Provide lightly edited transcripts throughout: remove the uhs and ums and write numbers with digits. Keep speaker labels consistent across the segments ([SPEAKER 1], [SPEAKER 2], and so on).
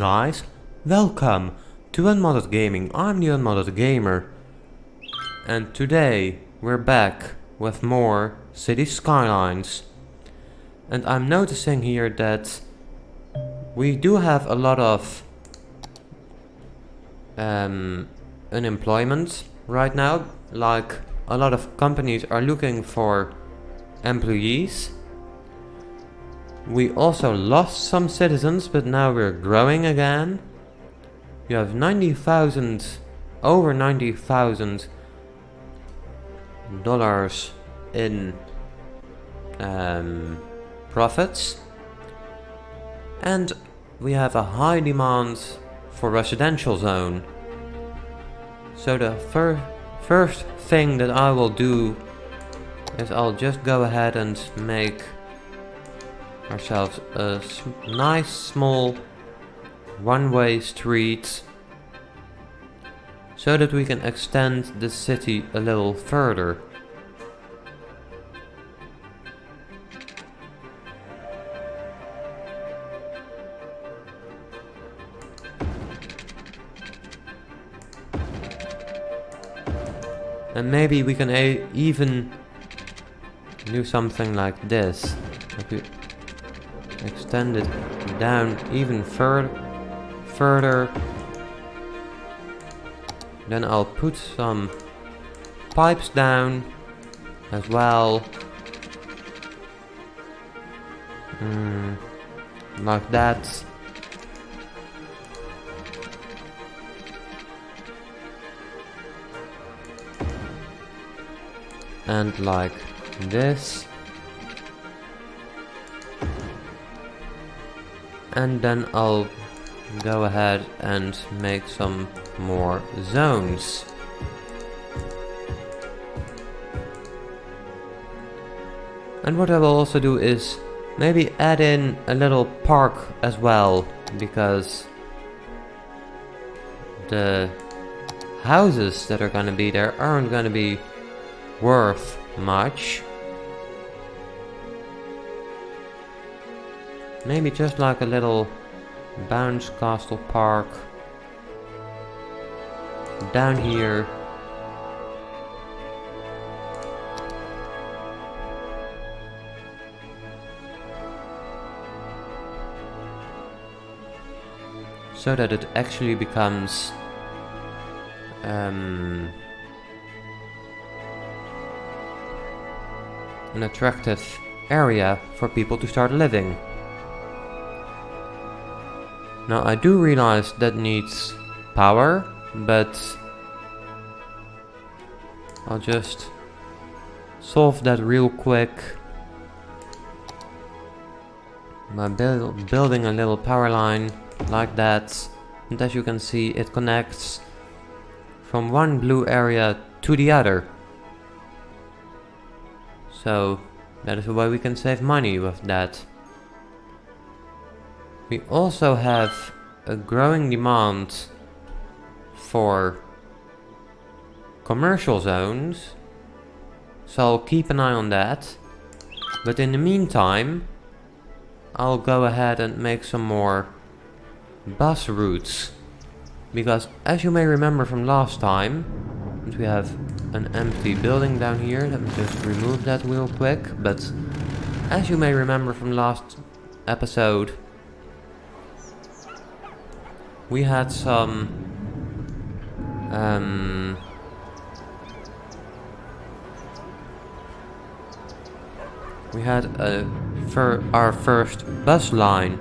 [SPEAKER 1] guys, welcome to Unmodded Gaming. I'm the Unmodded Gamer, and today we're back with more city skylines. And I'm noticing here that we do have a lot of unemployment right now. Like, a lot of companies are looking for employees. We also lost some citizens, but now we're growing again. You have 90,000, over $90,000 in profits. And we have a high demand for residential zone. So the first thing that I will do is I'll just go ahead and make ourselves a nice small one-way street so that we can extend the city a little further. And maybe we can even do something like this. Extend it down even further. Then I'll put some pipes down as well. Like that. And like this. And then I'll go ahead and make some more zones. And what I will also do is maybe add in a little park as well, because the houses that are gonna be there aren't gonna be worth much. Maybe just like a little bounce castle park down here. So that it actually becomes an attractive area for people to start living. Now I do realize that needs power, but I'll just solve that real quick by building a little power line like that. And as you can see, it connects from one blue area to the other. So that is the way we can save money with that. We also have a growing demand for commercial zones, so I'll keep an eye on that. But in the meantime, I'll go ahead and make some more bus routes, because as you may remember from last time, we have an empty building down here. Let me just remove that real quick. But as you may remember from last episode, we had some we had our first bus line.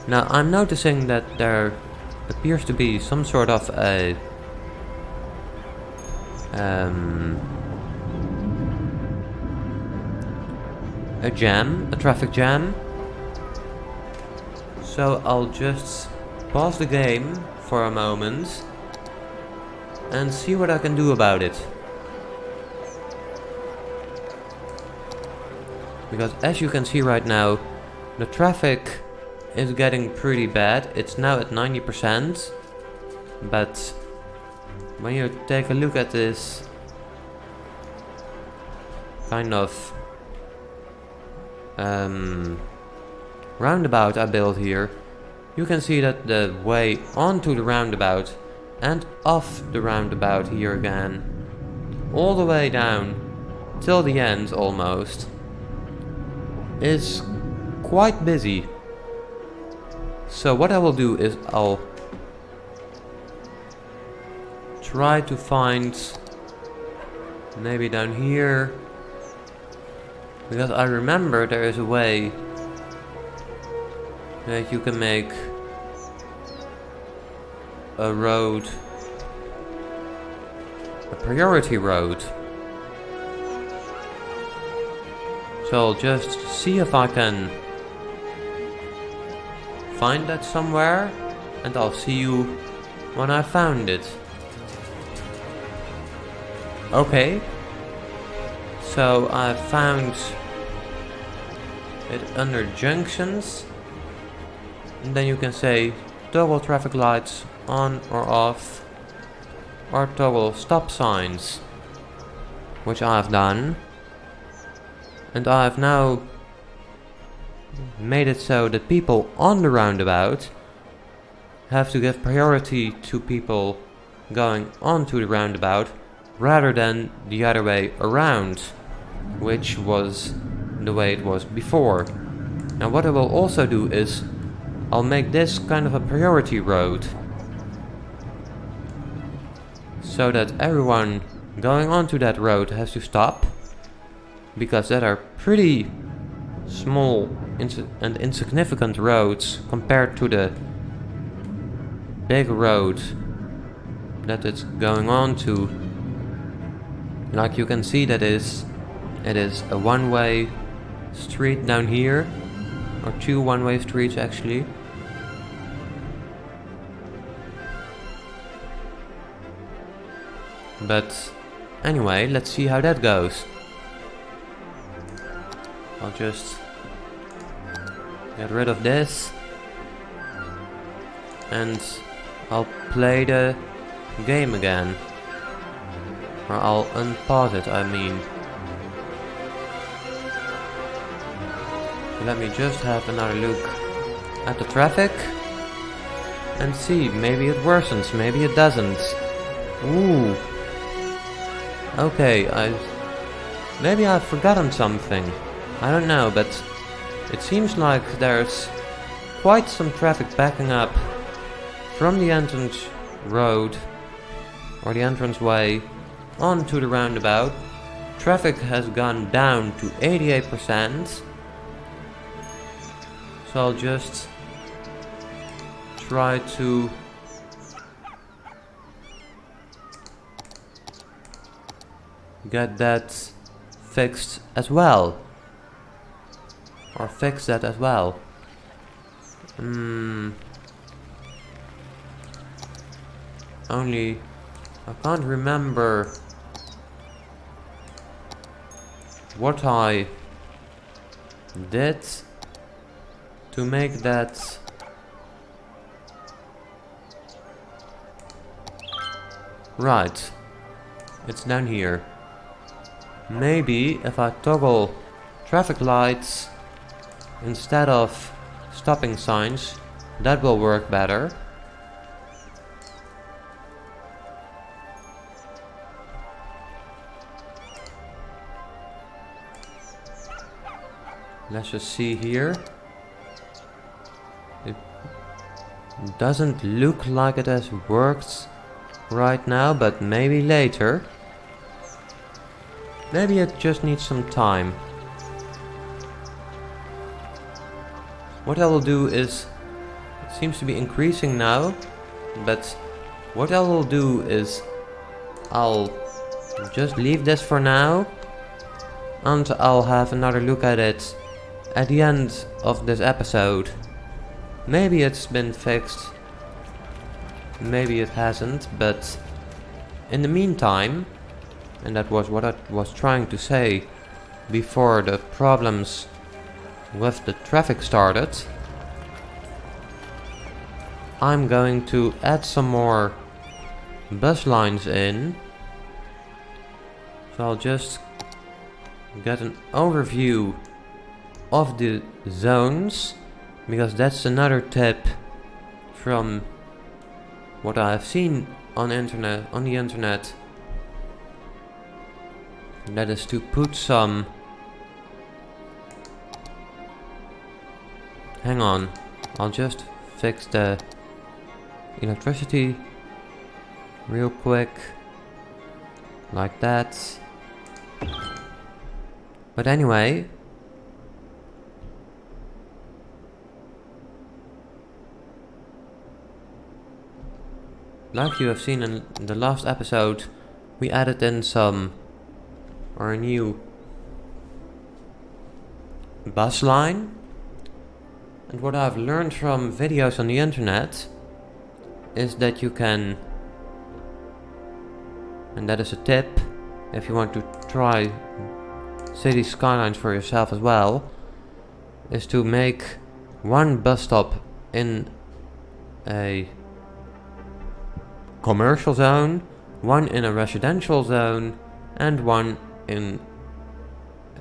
[SPEAKER 1] Now I'm noticing that there appears to be some sort of a jam, a traffic jam. So I'll just pause the game for a moment and see what I can do about it. Because as you can see right now, the traffic is getting pretty bad. It's now at 90%, but when you take a look at this kind of roundabout I built here, you can see that the way onto the roundabout and off the roundabout here again, all the way down till the end almost, is quite busy. So what I will do is I'll try to find maybe down here, because I remember there is a way that you can make a road, a priority road. So I'll just see if I can find that somewhere, and I'll see you when I found it. Okay, so I found it under junctions, and then you can say toggle traffic lights on or off, or toggle stop signs, which I've done. And I've now made it so that people on the roundabout have to give priority to people going onto the roundabout rather than the other way around, which was the way it was before. Now what I will also do is I'll make this kind of a priority road, so that everyone going onto that road has to stop, because that are pretty small and insignificant roads compared to the big road that it's going on to. Like you can see, that it is a one-way street down here, or two one-way streets actually. But anyway, let's see how that goes. I'll just get rid of this, and I'll play the game again. Or I'll unpause it, I mean. Let me just have another look at the traffic and see, maybe it worsens, maybe it doesn't. Ooh. Okay, maybe I've forgotten something. I don't know, but it seems like there's quite some traffic backing up from the entrance road, or the entrance way, onto the roundabout. Traffic has gone down to 88%. So I'll just try to get that fixed as well. Or fix that as well. Only I can't remember what I did to make that right. It's down here. Maybe if I toggle traffic lights instead of stopping signs, that will work better. Let's just see here. It doesn't look like it has worked right now, but maybe later. Maybe it just needs some time. What I will do is, it seems to be increasing now, but what I will do is I'll just leave this for now, and I'll have another look at it at the end of this episode. Maybe it's been fixed, maybe it hasn't, but in the meantime, and that was what I was trying to say before the problems with the traffic started, I'm going to add some more bus lines in. So I'll just get an overview of the zones, because that's another tip from what I've seen on the internet, that is to put some... Hang on, I'll just fix the electricity real quick, like that. But anyway, like you have seen in the last episode, we added in a new bus line. And what I've learned from videos on the internet is that you can, and that is a tip if you want to try city skylines for yourself as well, is to make one bus stop in a commercial zone, one in a residential zone, and one in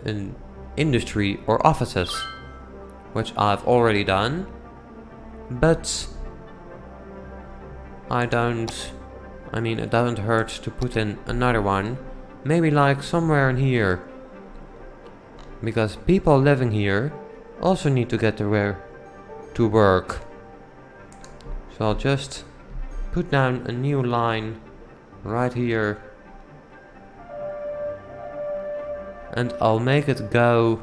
[SPEAKER 1] an industry or offices, which I've already done, but it doesn't hurt to put in another one, maybe like somewhere in here, because people living here also need to get to work. So I'll just put down a new line right here, and I'll make it go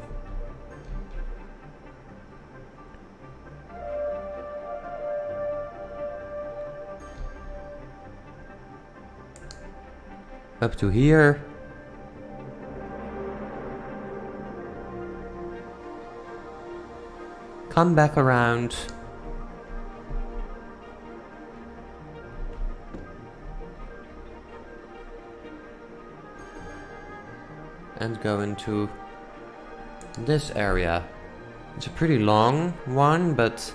[SPEAKER 1] up to here. Come back around. And go into this area. It's a pretty long one, but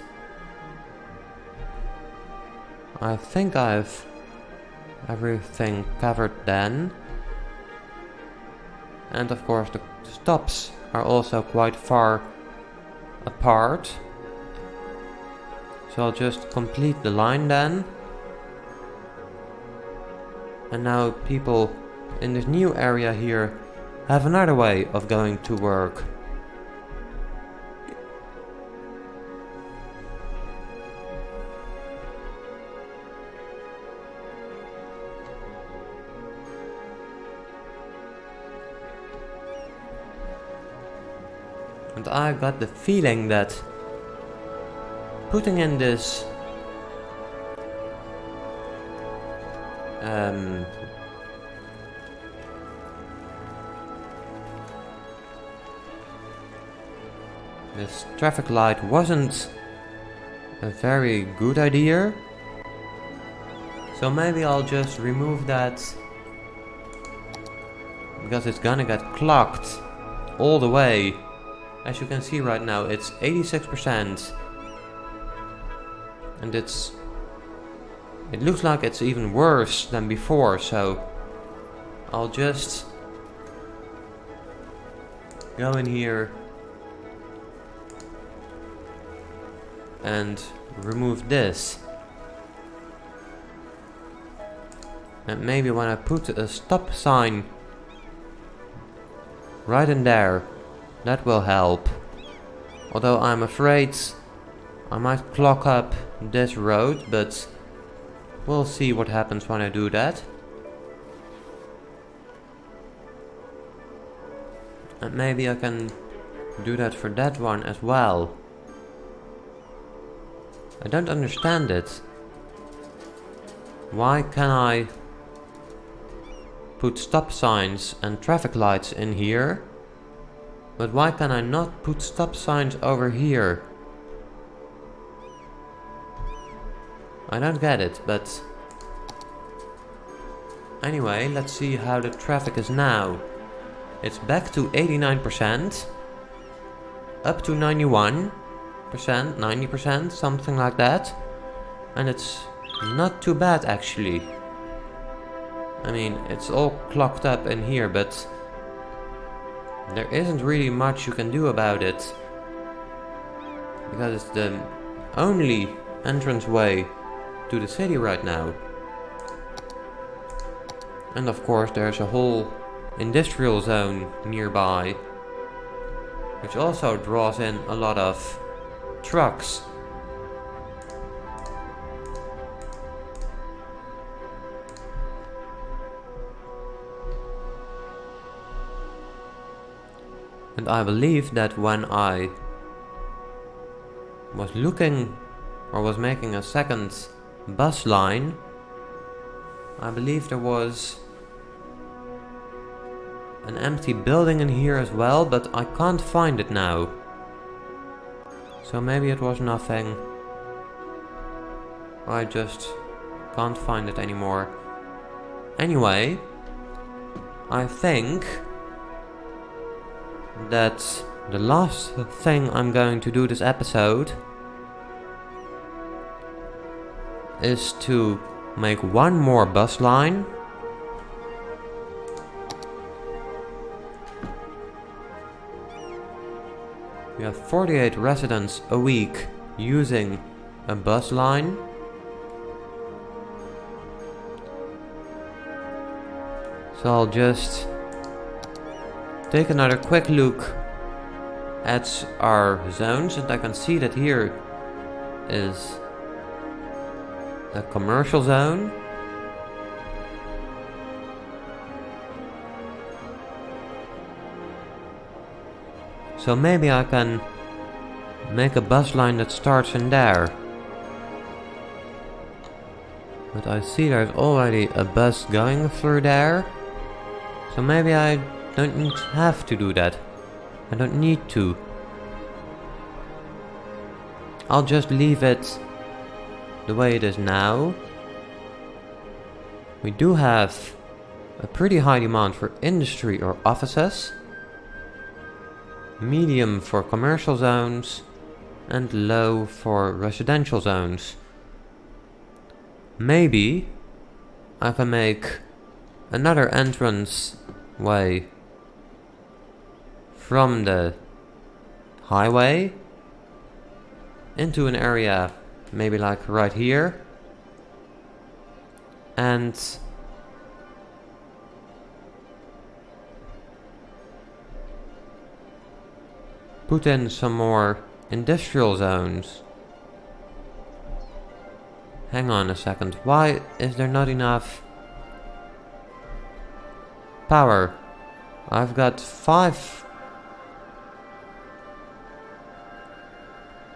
[SPEAKER 1] I think I've everything covered then. And of course the stops are also quite far apart. So I'll just complete the line then. And now people in this new area here have another way of going to work. And I got the feeling that putting in this this traffic light wasn't a very good idea. So maybe I'll just remove that, because it's gonna get clocked all the way. As you can see right now, it's 86%. And it looks like it's even worse than before, so I'll just go in here and remove this. And maybe when I put a stop sign right in there, that will help. Although I'm afraid I might clog up this road, but we'll see what happens when I do that. And maybe I can do that for that one as well. I don't understand it. Why can I put stop signs and traffic lights in here, but why can I not put stop signs over here? I don't get it, but anyway, let's see how the traffic is now. It's back to 89%, up to 91%, 90%, something like that. And it's not too bad actually. I mean, it's all clocked up in here, but there isn't really much you can do about it, because it's the only entranceway to the city right now. And of course there's a whole industrial zone nearby, which also draws in a lot of trucks. And I believe that when I was looking or was making a second bus line, I believe there was an empty building in here as well, but I can't find it now. So maybe it was nothing. I just can't find it anymore. Anyway, I think that the last thing I'm going to do this episode is to make one more bus line. We have 48 residents a week using a bus line. So I'll just take another quick look at our zones, and I can see that here is a commercial zone. So maybe I can make a bus line that starts in there. But I see there's already a bus going through there. So maybe I don't have to do that. I don't need to. I'll just leave it the way it is now. We do have a pretty high demand for industry or offices, medium for commercial zones, and low for residential zones. Maybe I can make another entrance way from the highway into an area maybe like right here, and put in some more industrial zones. Hang on a second, why is there not enough power? I've got 5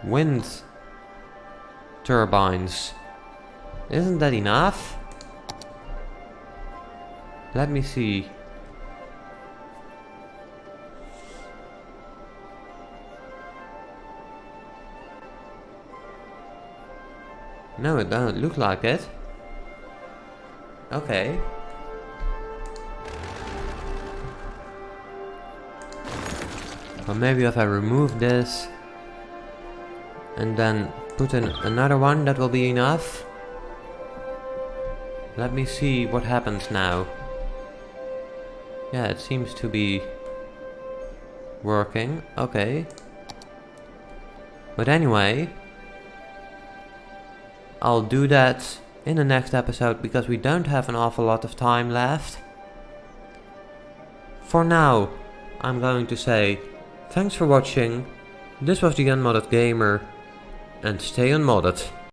[SPEAKER 1] wind turbines. Isn't that enough? Let me see. No, it doesn't look like it. Okay. Or maybe if I remove this and then put in another one, that will be enough. Let me see what happens now. Yeah, it seems to be working. Okay. But anyway, I'll do that in the next episode because we don't have an awful lot of time left. For now, I'm going to say thanks for watching. This was the Unmodded Gamer, and stay unmodded.